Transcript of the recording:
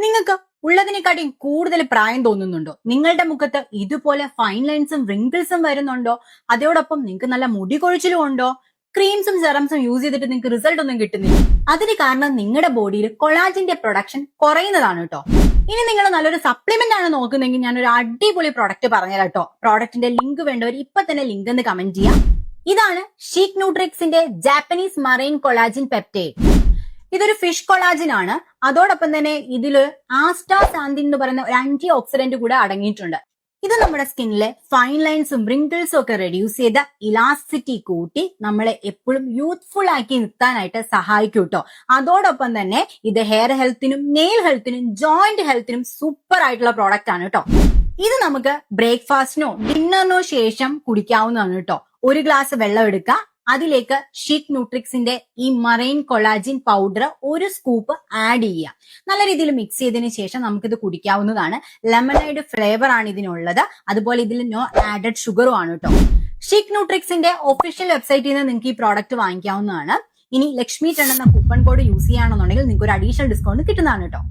നിങ്ങൾക്ക് ഉള്ളതിനെക്കാട്ടിയും കൂടുതൽ പ്രായം തോന്നുന്നുണ്ടോ? നിങ്ങളുടെ മുഖത്ത് ഇതുപോലെ ഫൈൻ ലൈൻസും റിങ്കിൾസും വരുന്നുണ്ടോ? അതോടൊപ്പം നിങ്ങൾക്ക് നല്ല മുടി കൊഴിച്ചിലും ഉണ്ടോ? ക്രീംസും സെറംസും യൂസ് ചെയ്തിട്ട് നിങ്ങൾക്ക് റിസൾട്ട് ഒന്നും കിട്ടുന്നില്ല. അതിന് കാരണം നിങ്ങളുടെ ബോഡിയിൽ കൊളാജിന്റെ പ്രൊഡക്ഷൻ കുറയുന്നതാണ് കേട്ടോ. ഇനി നിങ്ങൾ നല്ലൊരു സപ്ലിമെന്റ് ആണ് നോക്കുന്നെങ്കിൽ ഞാനൊരു അടിപൊളി പ്രൊഡക്റ്റ് പറഞ്ഞുതരാം കേട്ടോ. പ്രോഡക്റ്റിന്റെ ലിങ്ക് വേണ്ടവർ ഇപ്പൊ തന്നെ ലിങ്ക് എന്ന് കമന്റ് ചെയ്യാം. ഇതാണ് chic ന്യൂട്രിക്സിന്റെ Japanese marine collagen peptide. ഇതൊരു ഫിഷ് കൊളാജിൻ ആണ്. അതോടൊപ്പം തന്നെ ഇതില് ആസ്റ്റാസാന്തിൻ എന്ന് പറയുന്ന ഒരു ആന്റി ഓക്സിഡന്റ് കൂടെ അടങ്ങിയിട്ടുണ്ട്. ഇത് നമ്മുടെ സ്കിന്നിലെ ഫൈൻ ലൈൻസും റിങ്കിൾസും ഒക്കെ റെഡ്യൂസ് ചെയ്ത ഇലാസ്റ്റിസിറ്റി കൂട്ടി നമ്മളെ എപ്പോഴും യൂത്ത്ഫുൾ ആക്കി നിർത്താനായിട്ട് സഹായിക്കും കേട്ടോ. അതോടൊപ്പം തന്നെ ഇത് ഹെയർ ഹെൽത്തിനും നെയിൽ ഹെൽത്തിനും ജോയിന്റ് ഹെൽത്തിനും സൂപ്പർ ആയിട്ടുള്ള പ്രോഡക്റ്റ് ആണ് കേട്ടോ. ഇത് നമുക്ക് ബ്രേക്ക്ഫാസ്റ്റിനോ ഡിന്നറിനോ ശേഷം കുടിക്കാവുന്നതാണ് കേട്ടോ. ഒരു ഗ്ലാസ് വെള്ളം എടുക്കുക, അതിലേക്ക് ഷീക്ക് ന്യൂട്രിക്സിന്റെ ഈ മറൈൻ കൊളാജിൻ പൗഡർ ഒരു സ്കൂപ്പ് ആഡ് ചെയ്യുക. നല്ല രീതിയിൽ മിക്സ് ചെയ്തതിനു ശേഷം നമുക്കിത് കുടിക്കാവുന്നതാണ്. ലെമണൈഡ് ഫ്ലേവർ ആണ് ഇതിനുള്ളത്. അതുപോലെ ഇതിൽ നോ ആഡഡ് ഷുഗറും ആണ് കേട്ടോ. ഷീക്ക് ന്യൂട്രിക്സിന്റെ ഒഫീഷ്യൽ വെബ്സൈറ്റിൽ നിന്ന് നിങ്ങൾക്ക് ഈ പ്രോഡക്റ്റ് വാങ്ങിക്കാവുന്നതാണ്. ഇനി ലക്ഷ്മി 10 എന്ന കൂപ്പൺ കോഡ് യൂസ് ചെയ്യുകയാണെന്നുണ്ടെങ്കിൽ നിങ്ങൾക്ക് ഒരു അഡീഷണൽ ഡിസ്കൗണ്ട് കിട്ടുന്നതാണ് കേട്ടോ.